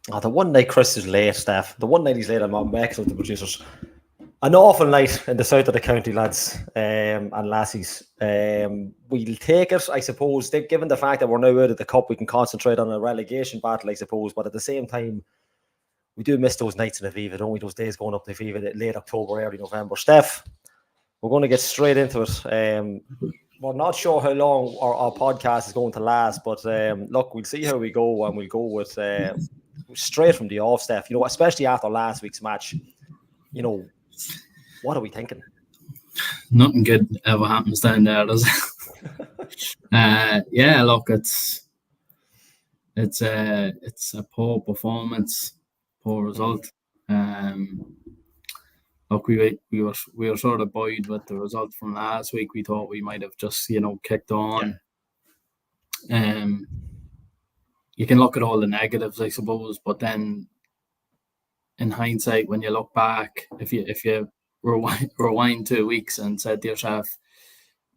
The one night Chris is late, Steph. The one night he's late, I'm making with the producers. An awful night in the south of the county, lads and lassies. We'll take it, I suppose. Given the fact that we're now out of the cup, we can concentrate on a relegation battle, I suppose. But at the same time, we do miss those nights in Aviva, don't we? Those days going up to Aviva, late October, early November. Steph, we're going to get straight into it. We're not sure how long our podcast is going to last, but look, we'll see how we go, and we'll go with straight from the off, Steph. Especially after last week's match, what are we thinking? Nothing good ever happens down there, does it? Yeah, look, it's a poor performance, poor result. Look, we were sort of buoyed with the result from last week. We thought we might have just kicked on. Yeah. You can look at all the negatives, I suppose, but then in hindsight, when you look back, if you rewind 2 weeks and said to yourself,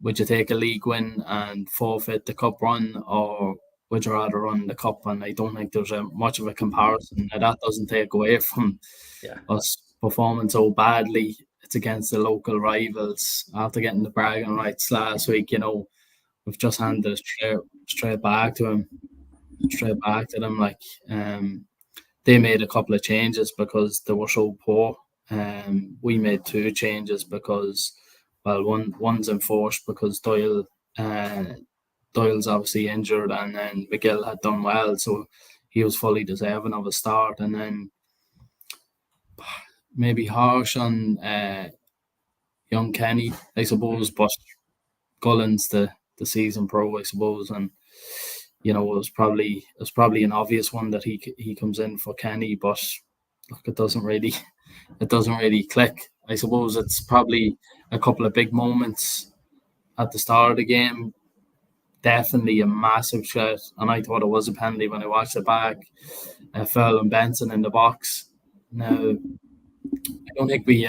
would you take a league win and forfeit the cup run, or would you rather run the cup? And I don't think there's much of a comparison. Now, that doesn't take away from us performing so badly. It's against the local rivals. After getting the bragging rights last week, we've just handed it straight back to them. Like, they made a couple of changes because they were so poor. We made 2 changes because, one's enforced because Doyle's obviously injured, and then McGill had done well, so he was fully deserving of a start. And then maybe harsh on young Kenny, I suppose, but Cullen's the season pro, I suppose, and it was probably an obvious one that he comes in for Kenny, but look, it doesn't really click. I suppose it's probably a couple of big moments at the start of the game. Definitely a massive shot, and I thought it was a penalty when I watched it back. Furl and Benson in the box. Now, I don't think we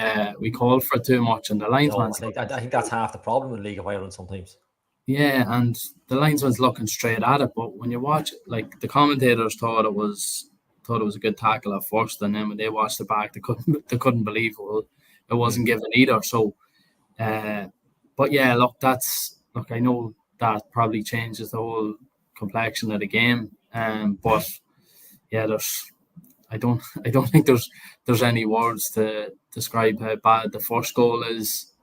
called for it too much, and the linesman's. I think that's half the problem in League of Ireland sometimes. Yeah, and the linesman's looking straight at it, but when you watch it, like, the commentators thought it was a good tackle at first, and then when they watched it back, they couldn't believe it wasn't given either. So, but yeah, look, I know that probably changes the whole complexion of the game. But yeah, I don't think there's any words to describe how bad the first goal is.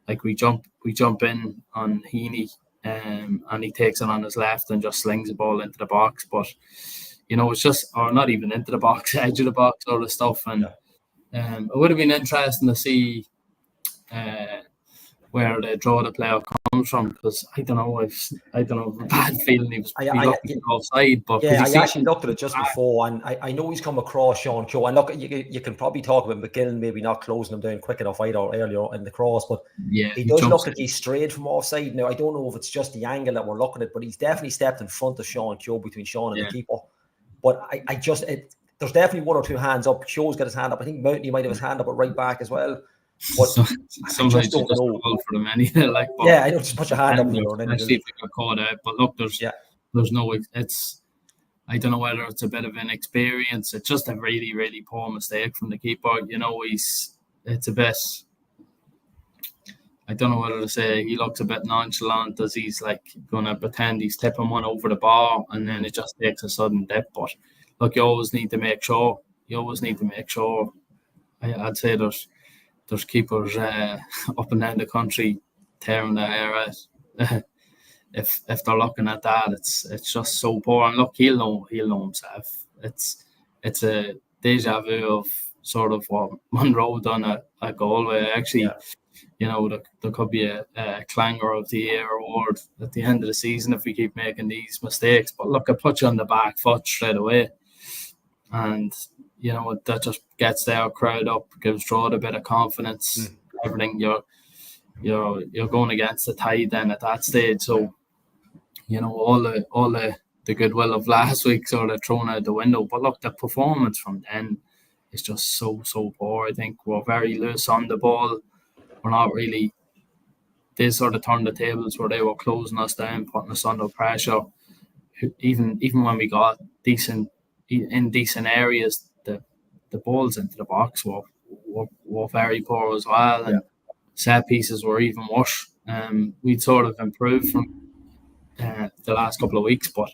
Like, we jump in on Heaney, and he takes it on his left and just slings the ball into the box. But it's just, or not even into the box, edge of the box, all the stuff. And it would have been interesting to see where the Drogheda player comes from, because I don't know, a bad feeling he was offside. But I actually looked at it just before, and I know he's come across Sean Keogh, and look, you can probably talk about McGill maybe not closing him down quick enough either earlier in the cross, but he does look like he's strayed from offside. Now, I don't know if it's just the angle that we're looking at, but he's definitely stepped in front of Sean Keogh, between Sean and the keeper. But there's definitely 1 or 2 hands up. Keogh's got his hand up. I think Mountney might have his hand up at right back as well. But sometimes you just call for them anyway. Like, I know, just put your hand up there. Let's see if we got caught out. But look, there's no. It's, I don't know whether it's a bit of inexperience. It's just a really, really poor mistake from the keeper. It's a bit. I don't know whether to say he looks a bit nonchalant, as he's like going to pretend he's tipping one over the bar, and then it just takes a sudden dip. But look, you always need to make sure. I'd say there's keepers up and down the country tearing their hair out. If they're looking at that, it's just so poor. And look, he'll know himself. It's a deja vu of sort of what Monroe done at Galway. Actually, there could be a clanger of the year award at the end of the season if we keep making these mistakes. But look, it puts you on the back foot straight away, and that just gets their crowd up, gives Drogheda a bit of confidence. Everything, you're going against the tide then at that stage. So all the goodwill of last week sort of thrown out the window. But look, the performance from then is just so poor. I think we're very loose on the ball. We're not really. They sort of turned the tables where they were closing us down, putting us under pressure. Even when we got decent in decent areas, the balls into the box were very poor as well, and set pieces were even worse. We'd sort of improved from the last couple of weeks, but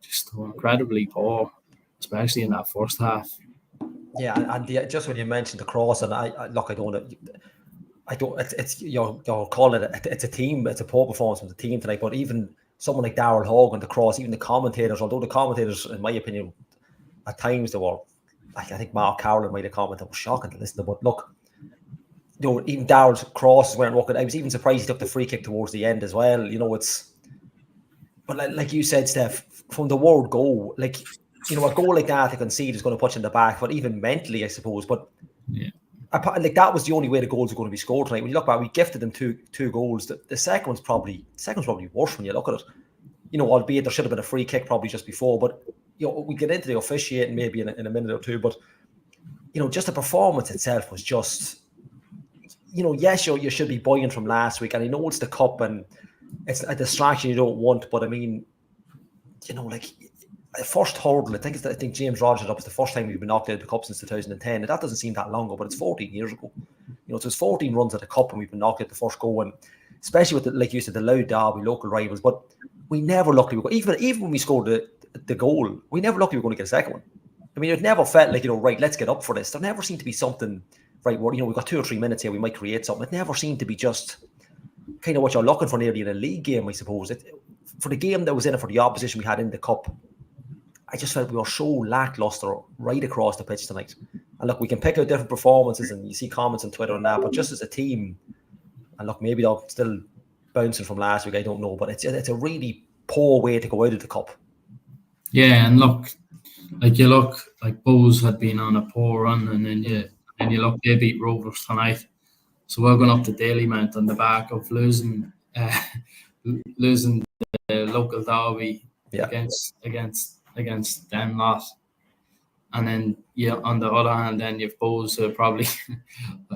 just incredibly poor, especially in that first half. Yeah, and just when you mentioned the cross, and I look, I don't. It's you're calling it. It's a team. It's a poor performance from the team tonight. But even someone like Darrell Hogan, the cross, even the commentators. Although the commentators, in my opinion, at times they were, like, I think Mark Carroll made a comment that was shocking to listen to. But look, even Darrell's crosses weren't working. I was even surprised he took the free kick towards the end as well. But like you said, Steph, from the word go, like, a goal like that to concede is going to put you in the back, but even mentally, I suppose. But like, that was the only way the goals are going to be scored tonight. When you look back, we gifted them two goals. The second one's probably worse when you look at it. Albeit there should have been a free kick probably just before. But we get into the officiating maybe in a minute or two. But just the performance itself was just, yes, you should be buoyant from last week, and I know it's the cup and it's a distraction you don't want. But I mean, like, the first hurdle, I think James Rogers up was the first time we've been knocked out of the cup since 2010. And that doesn't seem that long ago, but it's 14 years ago. So it's 14 runs at the cup and we've been knocked out the first go, and especially with like you said, the Louth Derby, local rivals. But we never looked like even when we scored the goal, we never looked like we were going to get a second one. I mean, it never felt like, right, let's get up for this. There never seemed to be something, right, where, we've got 2 or 3 minutes here, we might create something. It never seemed to be just kind of what you're looking for nearly in a league game, I suppose. For the game that was in it, for the opposition we had in the cup, I just felt we were so lackluster right across the pitch tonight. And look, we can pick out different performances and you see comments on Twitter and that, but just as a team, and look, maybe they're still bouncing from last week, I don't know, but it's a really poor way to go out of the cup. Yeah, and look, like Bows had been on a poor run, and then you look, they beat Rovers tonight. So we're going up to Dalymount on the back of losing the local derby against them lot. And then on the other hand, then you've Bows who probably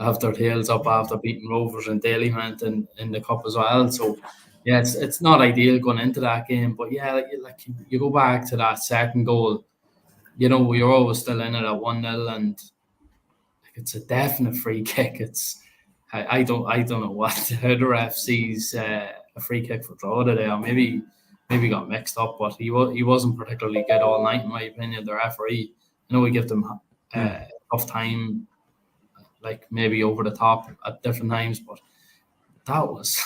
have their tails up after beating Rovers and Dalymount in the cup as well. So yeah, it's not ideal going into that game. But yeah, like you go back to that second goal, we were always still in it at 1-0, and like, it's a definite free kick. I don't know how the ref sees a free kick for Drogheda there. Maybe got mixed up, but he wasn't particularly good all night, in my opinion. The referee, I know we give them tough time, like maybe over the top at different times, but that was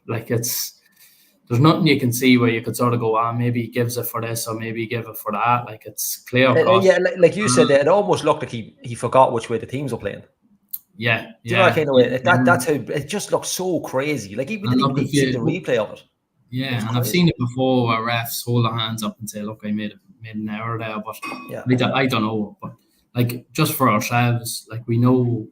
like, there's nothing you can see where you could sort of go, maybe he gives it for this or maybe he give it for that. Like, it's clear cut. Yeah, like you said, it almost looked like he forgot which way the teams were playing. Yeah, do you know that kind of way? That's how it just looks so crazy. Like, we didn't even need to see the replay of it. Yeah, and I've seen it before where refs hold their hands up and say, "Look, I made an error there," but I don't know. But like, just for ourselves, like, we know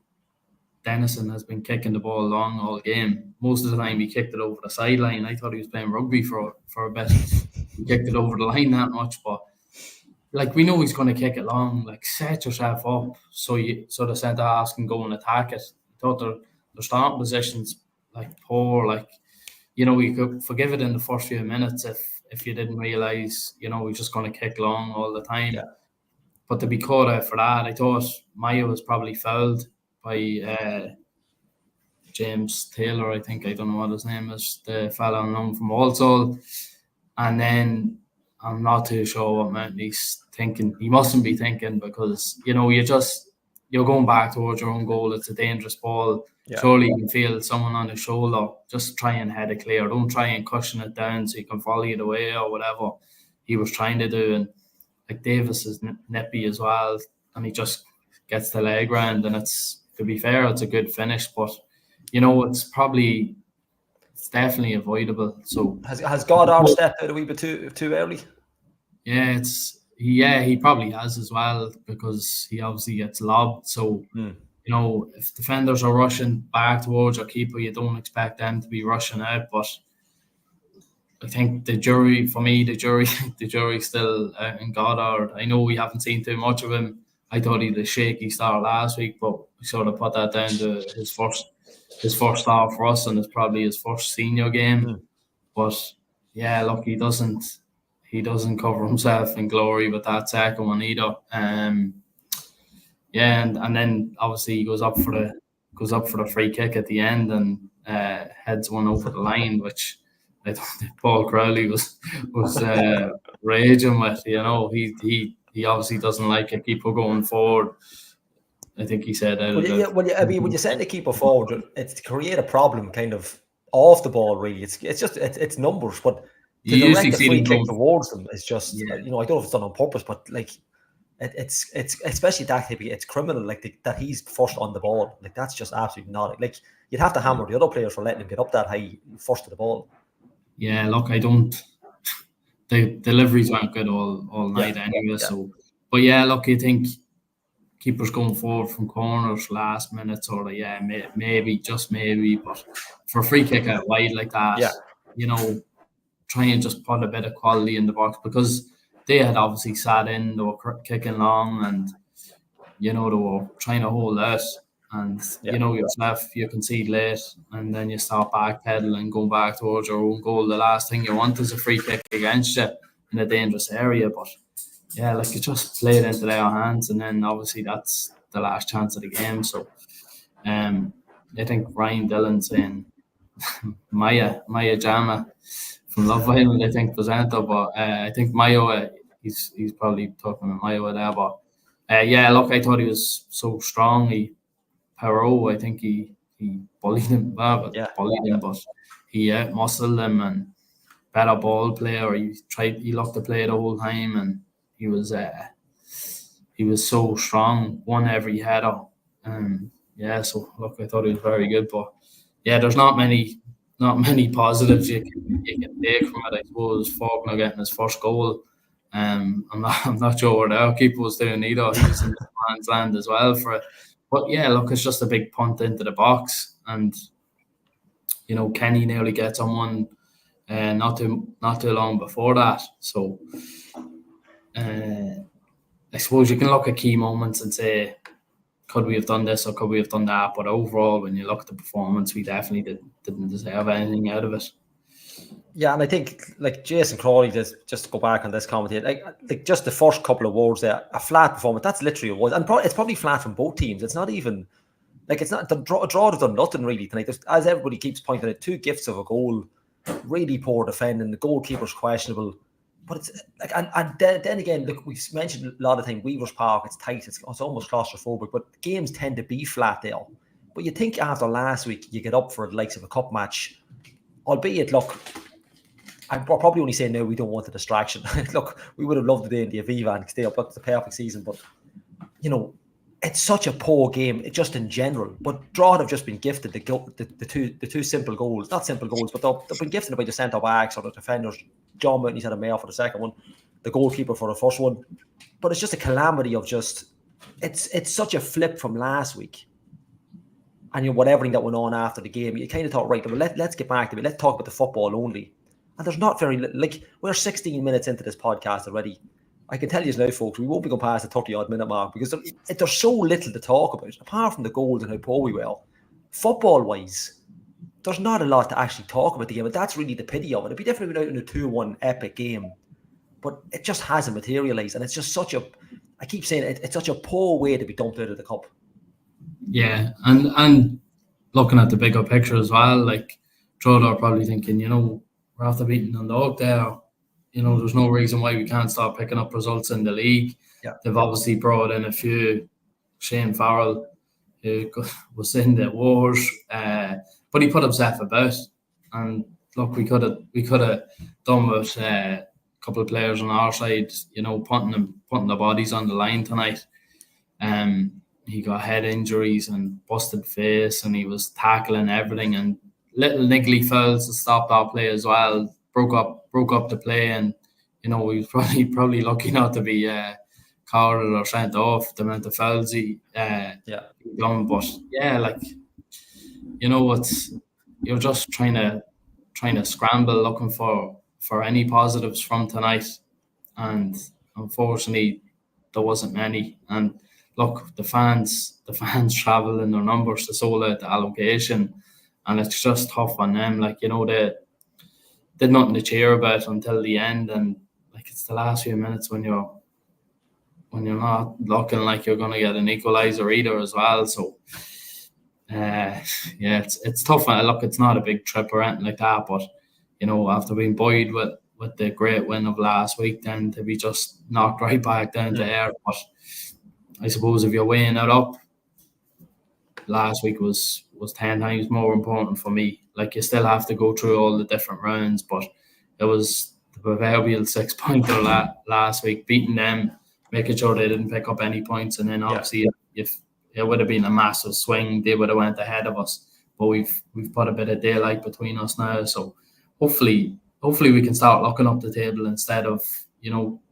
Dennison has been kicking the ball long all game. Most of the time, he kicked it over the sideline. I thought he was playing rugby for a bit. He kicked it over the line that much, but like, we know he's going to kick it long. Like, set yourself up so the centre halves can go and attack it. I thought their starting positions, like, poor. Like, you could forgive it in the first few minutes if you didn't realise, he's just going to kick long all the time. Yeah. But to be caught out for that, I thought Maya was probably fouled by James Taylor, I think. I don't know what his name is, the fella on loan from Walsall. And then I'm not too sure what Mountain he's thinking. He mustn't be thinking, because, you're going back towards your own goal. It's a dangerous ball. Yeah. Surely you can feel someone on the shoulder. Just try and head it clear. Don't try and cushion it down so you can volley it away or whatever he was trying to do. And like, Davis is nippy as well, and he just gets the leg round. And to be fair, it's a good finish, but it's definitely avoidable. So has Goddard stepped out a wee bit too early? Yeah, he probably has as well, because he obviously gets lobbed. So if defenders are rushing back towards your keeper, you don't expect them to be rushing out. But I think the jury's still out in Goddard. I know we haven't seen too much of him. I thought he had a shaky start last week, but we sort of put that down to his first start for us, and it's probably his first senior game. But yeah, look, he doesn't he doesn't cover himself in glory with that second one either. And then obviously he goes up for the free kick at the end and heads one over the line, which I don't think Paul Crowley was raging with. He obviously doesn't like it. People going forward. I think he said. When you send the keeper forward, it's to create a problem, kind of off the ball. Really, it's numbers, but to direct the free kick towards them is just I don't know if it's done on purpose, but like it's especially that type of, it's criminal. Like that he's first on the ball. Like that's just absolutely not. Like you'd have to hammer the other players for letting him get up that high first to the ball. Yeah, look, I don't. The deliveries aren't good all night anyway. So, but yeah, look, I think keepers going forward from corners last minute sort of maybe just maybe, but for a free kick out wide like that, try and just put a bit of quality in the box, because they had obviously sat in, they were kicking long, and they were trying to hold out. And yourself, you concede late, and then you start backpedaling, going back towards your own goal. The last thing you want is a free kick against you in a dangerous area. But yeah, like you just play it into their hands, and then obviously that's the last chance of the game. So, I think Ryan Dillon saying Maya Jama from Love Island, I think presenter, but I think Mayo, he's probably talking about Mayo there. But look, I thought he was so strong. Perot, I think he bullied him, but he muscled him, and better ball player. He looked to play the whole time, and he was so strong, won every header. So look, I thought he was very good, but there's not many positives you can take from it. I suppose Faulkner getting his first goal. I'm not sure what our keeper was doing either. He was in the man's land as well for it. But yeah, look, it's just a big punt into the box, and Kenny nearly gets on one not too long before that. So I suppose you can look at key moments and say, could we have done this or could we have done that? But overall, when you look at the performance, we definitely didn't deserve anything out of it. Yeah, and I think like Jason Crawley, just to go back on this commentary, like just the first couple of words there, a flat performance. That's literally what it was, and it's probably flat from both teams. It's not even like it's not the draw has done nothing really tonight. As everybody keeps pointing out, 2 gifts of a goal, really poor defending. The goalkeeper's questionable, but it's like and then again, look, we've mentioned a lot of times Weavers Park. It's tight. It's almost claustrophobic, but games tend to be flat there. But you think after last week, you get up for the likes of a cup match, albeit look. I'm probably only saying now we don't want the distraction. Look, we would have loved the day in the Aviva and stay up. That's the perfect season. But, it's such a poor game, just in general. But Drogheda have just been gifted the two simple goals. Not simple goals, but they've been gifted by the centre-backs or the defenders. John Mountney's had a mare for the second one. The goalkeeper for the first one. But it's just a calamity of just... It's such a flip from last week. And with everything that went on after the game, you kind of thought, right, well, let's get back to it. Let's talk about the football only. And there's not very, we're 16 minutes into this podcast already. I can tell you now, folks, we won't be going past the 30-odd minute mark because there's so little to talk about, apart from the goals and how poor we were. Football-wise, there's not a lot to actually talk about the game, but that's really the pity of it. It'd be different if we went out in a 2-1 epic game, but it just hasn't materialised, and it's just such a, I keep saying it's such a poor way to be dumped out of the cup. Yeah, and looking at the bigger picture as well, like, Drogheda are probably thinking, we're after beating Dundalk there. There's no reason why we can't start picking up results in the league. Yeah. They've obviously brought in a few. Shane Farrell, who was in the wars, but he put himself about. And look, we could have done with a couple of players on our side, putting the bodies on the line tonight. He got head injuries and busted face, and he was tackling everything and little niggly fouls to stop our play as well. Broke up the play, and we was probably lucky not to be carded or sent off the amount of fouls he done. But it's you're just trying to scramble looking for any positives from tonight, and unfortunately there wasn't many. And look, the fans travel in their numbers to sold out the allocation. And it's just tough on them. They did nothing to cheer about until the end. And it's the last few minutes when you're not looking like you're going to get an equaliser either as well. So it's tough. Look, it's not a big trip or anything like that, but after being buoyed with the great win of last week, then to be just knocked right back down to air. But I suppose if you're weighing it up, last week was 10 times more important for me. Like, you still have to go through all the different rounds, but it was the proverbial 6-pointer last week, beating them, making sure they didn't pick up any points, and then obviously if it would have been a massive swing, they would have went ahead of us. But we've put a bit of daylight between us now, so hopefully we can start looking up the table instead of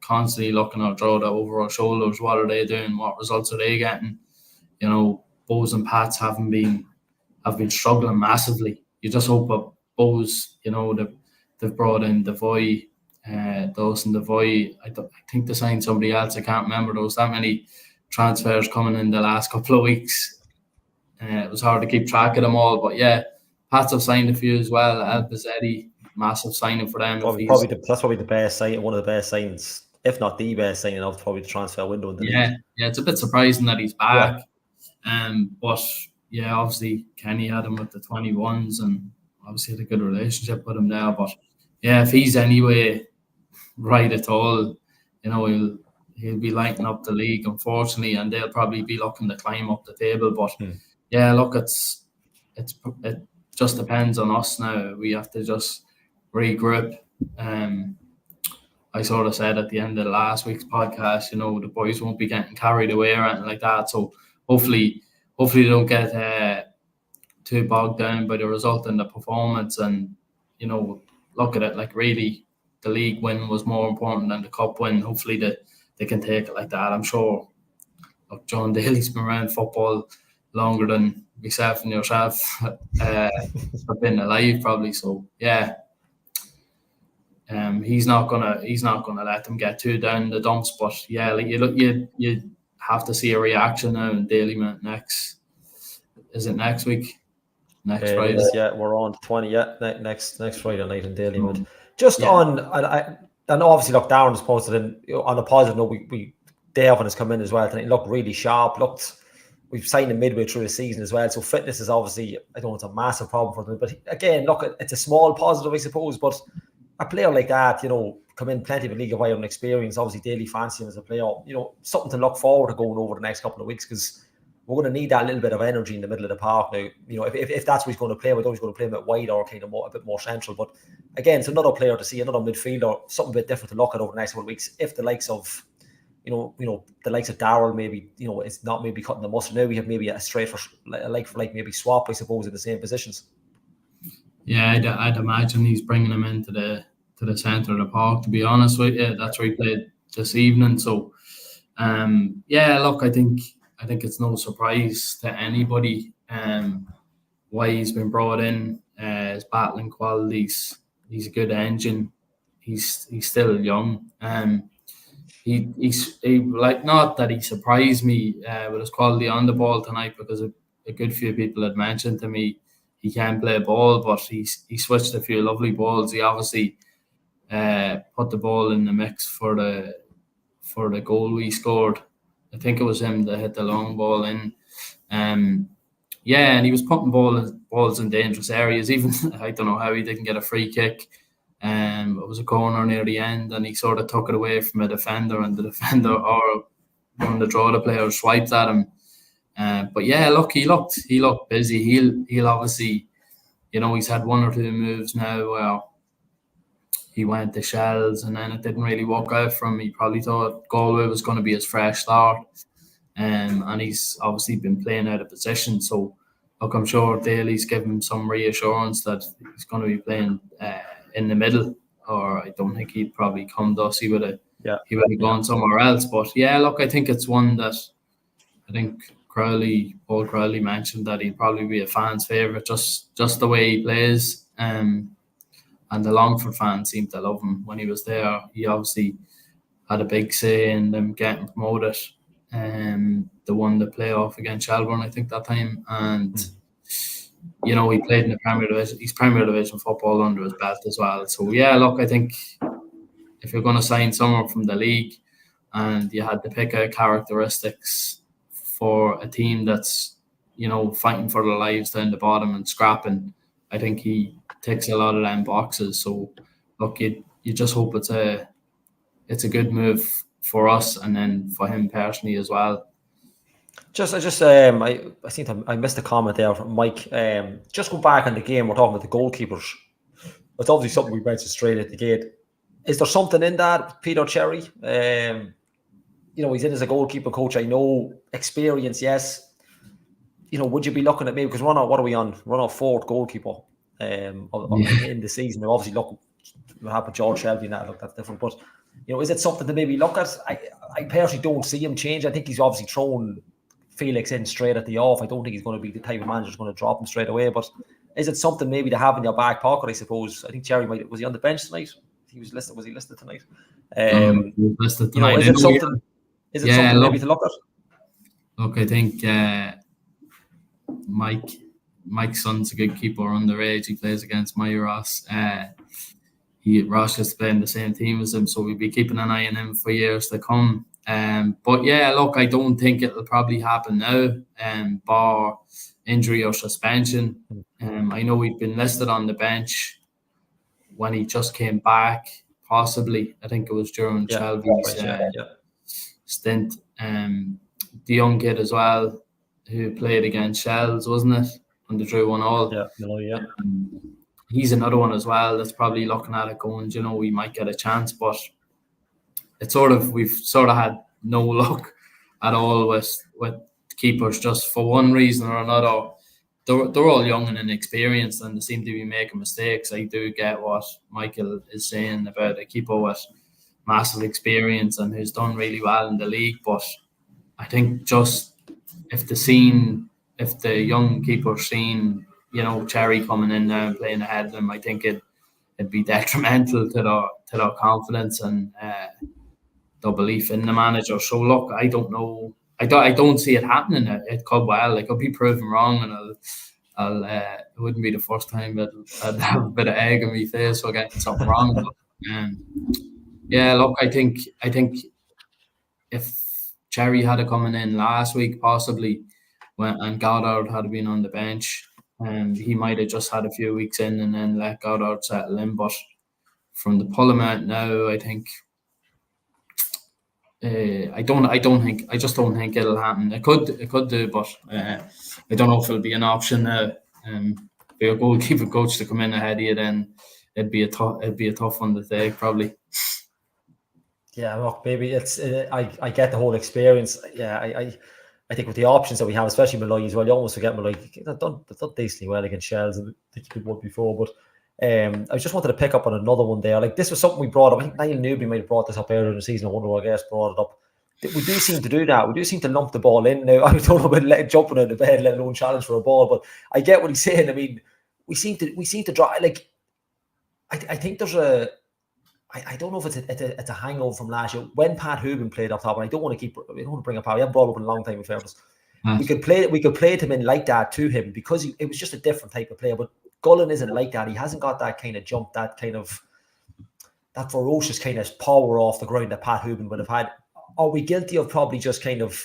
constantly looking at Drogheda over our shoulders. What are they doing? What results are they getting? Bows and Pats have been struggling massively. You just hope that Bows, they've brought in Devoy, Dawson Devoy. I think they signed somebody else. I can't remember. There was that many transfers coming in the last couple of weeks. It was hard to keep track of them all. But yeah, Pats have signed a few as well. Albazzetti, massive signing for them. That's probably the best signing, one of the best signings, if not the best signing of probably the transfer window in the league. Yeah, it's a bit surprising that he's back. But yeah, obviously Kenny had him with the 21s and obviously had a good relationship with him there. But yeah, if he's anyway right at all, he'll be lighting up the league, unfortunately, and they'll probably be looking to climb up the table. But yeah, look, it just depends on us now. We have to just regroup. I sort of said at the end of last week's podcast, the boys won't be getting carried away or anything like that. So hopefully they don't get too bogged down by the result in the performance, and look at it like really the league win was more important than the cup win. Hopefully they can take it like that. I'm sure. Look, John Daly's been around football longer than myself and yourself have been alive probably. So yeah. He's not gonna let them get too down the dumps, but yeah, like you have to see a reaction now in Daily next. Is it next week? Next Friday? Yeah, we're on 20. Yeah, next Friday night in Daily. On, and obviously, look, Darren has posted on a positive note. Devon has come in as well tonight. Looked really sharp. We've signed him midway through the season as well. So fitness is obviously, I don't know, it's a massive problem for them. But again, look, it's a small positive, I suppose. But a player like that, come in plenty of a league of iron experience. Obviously, Daily fancy him as a player. Something to look forward to going over the next couple of weeks, because we're going to need that little bit of energy in the middle of the park now. If that's what he's going to play with, he's going to play him at wide or kind of a bit more central. But again, it's another player to see, another midfielder, something a bit different to look at over the next couple of weeks. If the likes of, the likes of Darrell, maybe, it's not maybe cutting the mustard. Now we have maybe a like maybe swap, I suppose, in the same positions. Yeah, I'd imagine he's bringing him into the centre of the park, to be honest with you. That's where he played this evening. So, yeah, look, I think it's no surprise to anybody why he's been brought in. His battling qualities, he's a good engine. He's still young. He's like, not that he surprised me with his quality on the ball tonight, because a good few people had mentioned to me he can play ball, but he switched a few lovely balls. He obviously put the ball in the mix for the goal we scored. I think it was him that hit the long ball in. And he was putting balls in dangerous areas. Even I don't know how he didn't get a free kick. It was a corner near the end, and he sort of took it away from a defender, and the defender or one of the Drogheda players swiped at him. But yeah, look, he looked busy. He'll obviously, he's had one or two moves now where he went to Shells and then it didn't really work out for him. He probably thought Galway was going to be his fresh start, and he's obviously been playing out of position. So look, I'm sure Daly's given him some reassurance that he's going to be playing in the middle, or I don't think he'd probably come to us. He would have gone somewhere else. But yeah, look, I think it's one that I think Paul Crowley mentioned that he'd probably be a fan's favourite, just the way he plays. And the Longford fans seemed to love him when he was there. He obviously had a big say in them getting promoted. They won the playoff against Shelbourne, I think, that time. And, he played in the Premier Division. He's Premier Division football under his belt as well. So, yeah, look, I think if you're going to sign someone from the league, and you had to pick out characteristics for a team that's, fighting for their lives down the bottom and scrapping, I think he ticks a lot of them boxes. So look, you just hope it's a good move for us, and then for him personally as well. I think I missed a comment there from Mike. Just go back on the game. We're talking about the goalkeepers. It's obviously something we mentioned straight at the gate. Is there something in that, Peter Cherry? He's in as a goalkeeper coach. I know experience, yes. Would you be looking at maybe, because what are we on? We're on our fourth goalkeeper in the season. We're obviously looking what happened to George Shelby and that. Look, that's different. But is it something to maybe look at? I personally don't see him change. I think he's obviously thrown Felix in straight at the off. I don't think he's going to be the type of manager who's going to drop him straight away. But is it something maybe to have in your back pocket? I suppose. I think Cherry was he on the bench tonight? He was listed. Was he listed tonight? Listed tonight. Is it something? Is it something maybe to look at? Look, I think Mike's son's a good keeper underage. He plays against my Ross. Ross is playing the same team as him, so we'll be keeping an eye on him for years to come. But yeah, look, I don't think it'll probably happen now, bar injury or suspension. I know he'd been listed on the bench when he just came back, possibly. I think it was during Shelby's stint. The young kid as well, who played against Shells, wasn't it? And they drew 1-1. Yeah. He's another one as well that's probably looking at it going, we might get a chance, but it's we've sort of had no luck at all with keepers, just for one reason or another. They're all young and inexperienced, and they seem to be making mistakes. I do get what Michael is saying about a keeper with massive experience and who's done really well in the league, but I think just if the young keeper seen, Cherry coming in now and playing ahead of them, I think it'd be detrimental to their confidence and their belief in the manager. So look, I don't know. I don't see it happening at Cubwell. I could be proven wrong, and I'll it wouldn't be the first time that I'd have a bit of egg on my face for getting something wrong. But, yeah, look, I think if Cherry had it coming in last week, possibly, and Goddard had been on the bench, he might have just had a few weeks in and then let Goddard settle in. But from the pull him out now, I think I just don't think it'll happen. It could do, but I don't know if it'll be an option now. For your goalkeeper coach to come in ahead of you, then it'd be a tough one to take, probably. Yeah, look, maybe it's I get the whole experience. Yeah, I think with the options that we have, especially Malloy as well, you almost forget Malloy. They've done decently well against Shells, and I think people would before. But I just wanted to pick up on another one there. Like, this was something we brought up. I think Niall Newby might have brought this up earlier in the season. I wonder what guest brought it up. We do seem to do that. We do seem to lump the ball in. Now, I don't know about jumping out of bed, let alone challenge for a ball. But I get what he's saying. I mean, we seem to draw. Like, I think there's a. I don't know if it's a hangover from last year when Pat Hoban played up top, and I don't want to bring up Pat. We haven't brought up in a long time in fairness. We could play him in like that to him because it was just a different type of player. But Gullen isn't like that. He hasn't got that kind of jump, that ferocious kind of power off the ground that Pat Hoban would have had. Are we guilty of probably just kind of,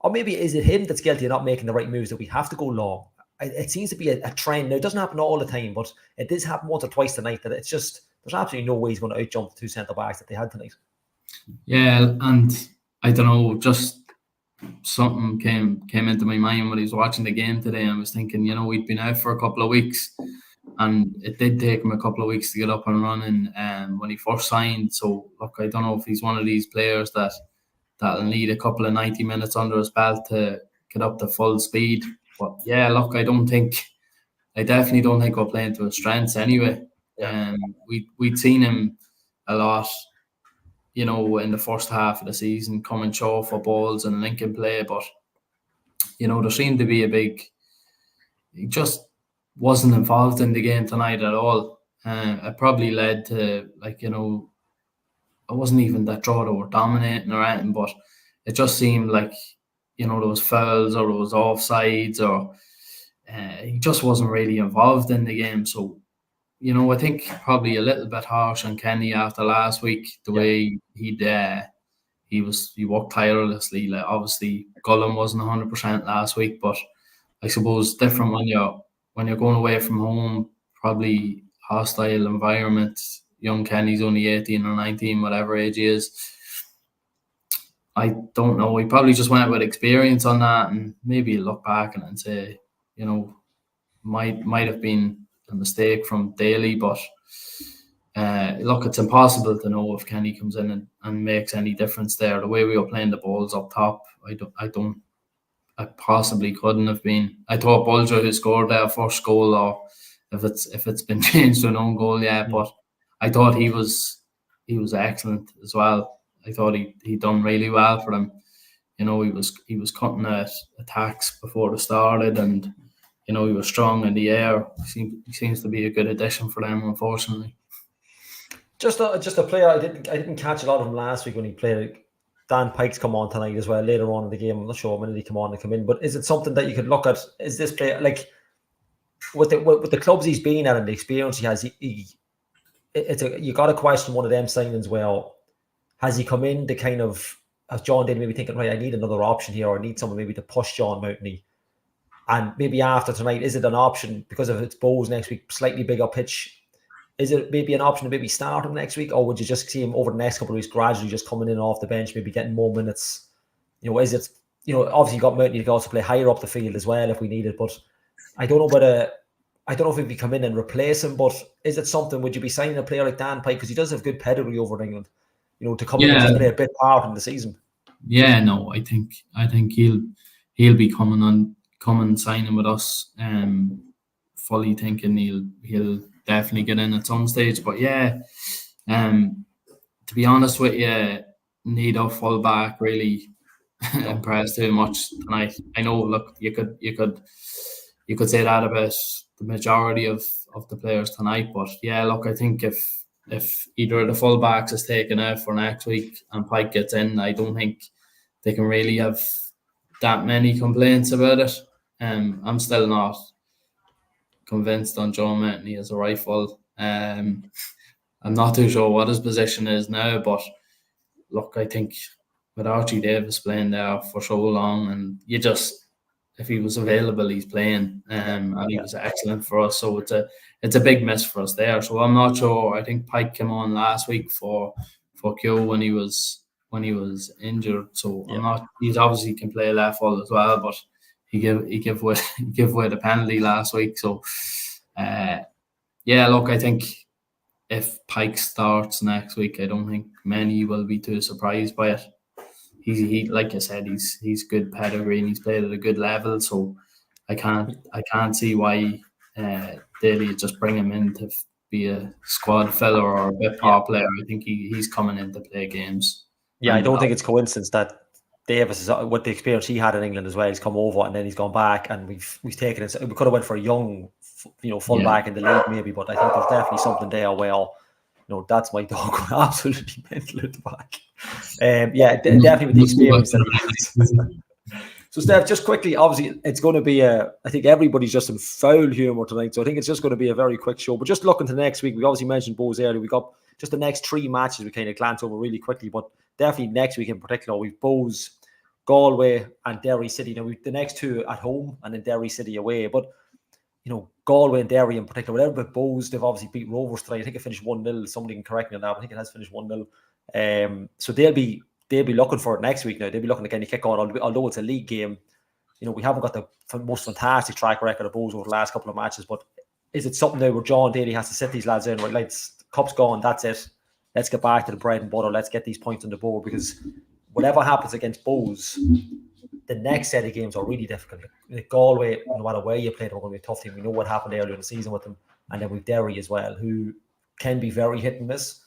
or maybe is it him that's guilty of not making the right moves, that we have to go long? It seems to be a trend. Now, it doesn't happen all the time, but it did happen once or twice tonight that it's just, there's absolutely no way he's going to outjump the two centre-backs that they had tonight. Yeah, and I don't know, just something came into my mind when I was watching the game today. I was thinking, we'd been out for a couple of weeks, and it did take him a couple of weeks to get up and running when he first signed. So, look, I don't know if he's one of these players that'll need a couple of 90 minutes under his belt to get up to full speed. But, yeah, look, I definitely don't think we're playing to his strengths anyway. We'd seen him a lot, in the first half of the season, come and show for balls and link and play, but there seemed to be he just wasn't involved in the game tonight at all. It probably led to, it wasn't even that Drogheda were dominating or anything, but it just seemed like there was fouls or there was offsides, or he just wasn't really involved in the game. So I think probably a little bit harsh on Kenny after last week. The way he worked tirelessly. Like obviously, Gullum wasn't 100% last week, but I suppose different when you're going away from home, probably hostile environment. Young Kenny's only 18 or 19, whatever age he is. I don't know. He probably just went with experience on that, and maybe look back and say, might have been a mistake from Daly, but look, it's impossible to know if Kenny comes in and makes any difference there. The way we were playing the balls up top, I possibly couldn't have been. I thought Bulger who scored their first goal, or if it's been changed to an own goal, but I thought he was excellent as well. I thought he done really well for them. He was cutting at attacks before they started, and he was strong in the air. He seems to be a good addition for them, unfortunately. Just a player I didn't catch a lot of him last week when he played. Dan Pike's come on tonight as well later on in the game. I'm not sure when did he come on and come in, but is it something that you could look at? Is this player like with the clubs he's been at and the experience he has? You got to question one of them signings. Well, has he come in to kind of, as John did, maybe thinking, right, I need another option here, or I need someone maybe to push John Mountney? And maybe after tonight, is it an option because of its Bows next week, slightly bigger pitch? Is it maybe an option to maybe start him next week, or would you just see him over the next couple of weeks gradually just coming in off the bench, maybe getting more minutes? Is it, obviously you got Mountney to also play higher up the field as well if we need it, but I don't know if he'd be come in and replace him, but is it something, would you be signing a player like Dan Pike, because he does have good pedigree over in England, to come in and just play a bit part in the season? Yeah, no, I think he'll be coming signing with us, fully thinking he'll definitely get in at some stage. But to be honest with you, neither full back really impressed too much tonight. I know, look, you could say that about the majority of the players tonight, but look, I think if either of the full backs is taken out for next week and Pike gets in, I don't think they can really have that many complaints about it. I'm still not convinced on John Mountney as a rifle. I'm not too sure what his position is now, but look, I think with Archie Davis playing there for so long, and if he was available, he's playing, and he was excellent for us. So it's a big miss for us there. So I'm not sure. I think Pike came on last week for Q when he was injured. So I'm not. He's obviously can play left full as well, but he gave away the penalty last week. So look, I think if Pike starts next week, I don't think many will be too surprised by it. He like I said, he's good pedigree and he's played at a good level. So I can't see why Daly just bring him in to be a squad filler or a bit part player. I think he's coming in to play games. Yeah, I don't think it's coincidence that Davis is with the experience he had in England as well. He's come over and then he's gone back, and we've taken it. We could have went for a young, full back in the league maybe, but I think there's definitely something there. Well, that's my dog going absolutely mental at the back. Definitely with the experience that he has. So, Steph, just quickly, obviously, it's going to be I think everybody's just in foul humour tonight, so I think it's just going to be a very quick show. But just looking to next week, we obviously mentioned Bows earlier. We got just the next 3 matches we kind of glance over really quickly, but definitely next week in particular, we've Bows, Galway, and Derry City. Now, the next 2 at home and then Derry City away. But Galway and Derry in particular, whatever, but Bows, they've obviously beat Rovers tonight. I think it finished 1-0. Somebody can correct me on that, but I think it has finished 1-0. So they'll be looking for it next week now. They'll be looking to kind of kick on, although it's a league game. We haven't got the most fantastic track record of Bows over the last couple of matches, but is it something now where John Daly has to sit these lads in, right? Like, the cup's gone, that's it. Let's get back to the bread and butter. Let's get these points on the board, because whatever happens against Bows, the next set of games are really difficult. Like Galway, no matter where you play, they're going to be a tough team. We know what happened earlier in the season with them. And then with Derry as well, who can be very hit and miss,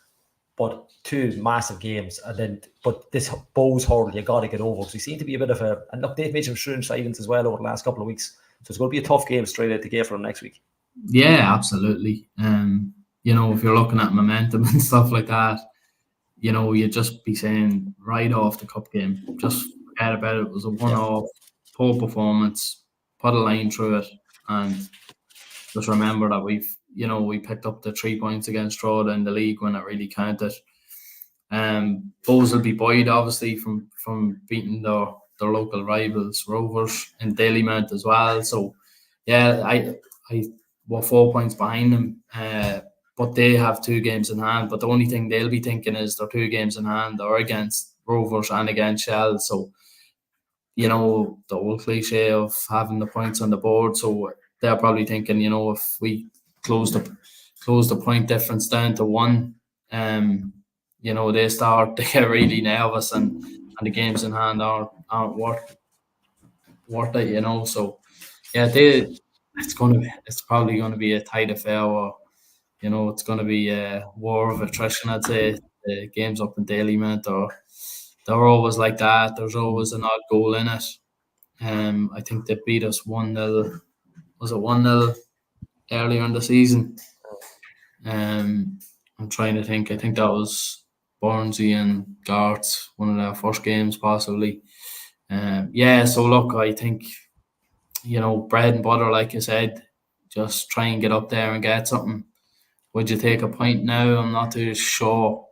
but 2 massive games. But this Bows hurdle, you got to get over, because we seem to be a bit of and look, they've made some strange signings as well over the last couple of weeks. So it's going to be a tough game straight out the gate for them next week. Yeah, absolutely. If you're looking at momentum and stuff like that, you'd just be saying right off the cup game, just forget about it. It was a one-off, poor performance, put a line through it, and just remember that we picked up the 3 points against Drogheda in the league when it really counted. Those will be buoyed obviously from beating their local rivals, Rovers, and Dalymount as well. So yeah, I were 4 points behind them, but they have 2 games in hand. But the only thing they'll be thinking is their 2 games in hand are against Rovers and against Shell. So the old cliche of having the points on the board. So they're probably thinking, if we close the point difference down to 1, they start to get really nervous, and the games in hand aren't worth it, So yeah, it's probably going to be a tight affair, or it's going to be a war of attrition. I'd say the games up in Dalymount, or they're always like that. There's always an odd goal in it. I think they beat us 1-0. Was it 1-0 earlier in the season? I'm trying to think. I think that was Barnsley and Garth, one of their first games possibly. So look, I think, bread and butter, like I said, just try and get up there and get something. Would you take a point now? I'm not too sure.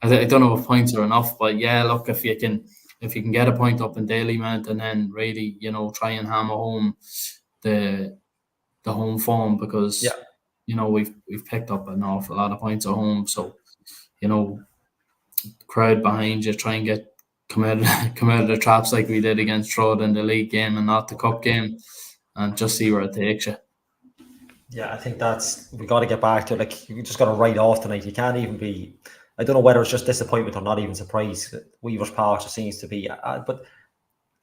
I don't know if points are enough, but yeah, look, if you can get a point up in Dalymount and then really, try and hammer home the home form, because we've picked up an awful lot of points at home. So, crowd behind you, try and come out of the traps like we did against Drogheda in the league game and not the cup game, and just see where it takes you. Yeah, I think we got to get back to, like, you just got to write off tonight. You can't even be, I don't know whether it's just disappointment or not even surprise. Weavers Park just seems to be, but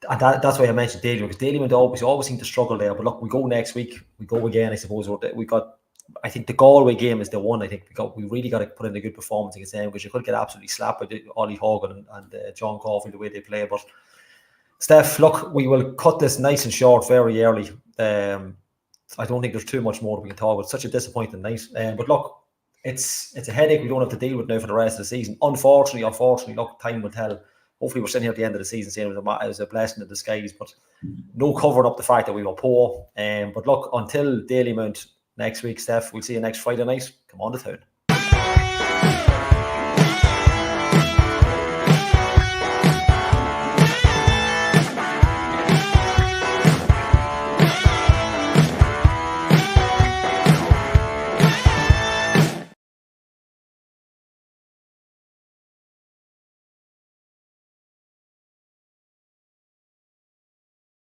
that's why I mentioned Dalymount, because Dalymount always seem to struggle there. But look, we go next week, we go again, I suppose. I think the Galway game is the one. I think we really got to put in a good performance against them, because you could get absolutely slapped by Ollie Hogan and John Caulfield the way they play. But Steph, look, we will cut this nice and short very early. I don't think there's too much more we can talk about. It's such a disappointing night. But look, it's a headache we don't have to deal with now for the rest of the season. Unfortunately, look, time will tell. Hopefully we're sitting here at the end of the season saying it was a blessing in disguise, but no covering up the fact that we were poor. But look, until Dalymount next week, Steph, we'll see you next Friday night. Come on to town.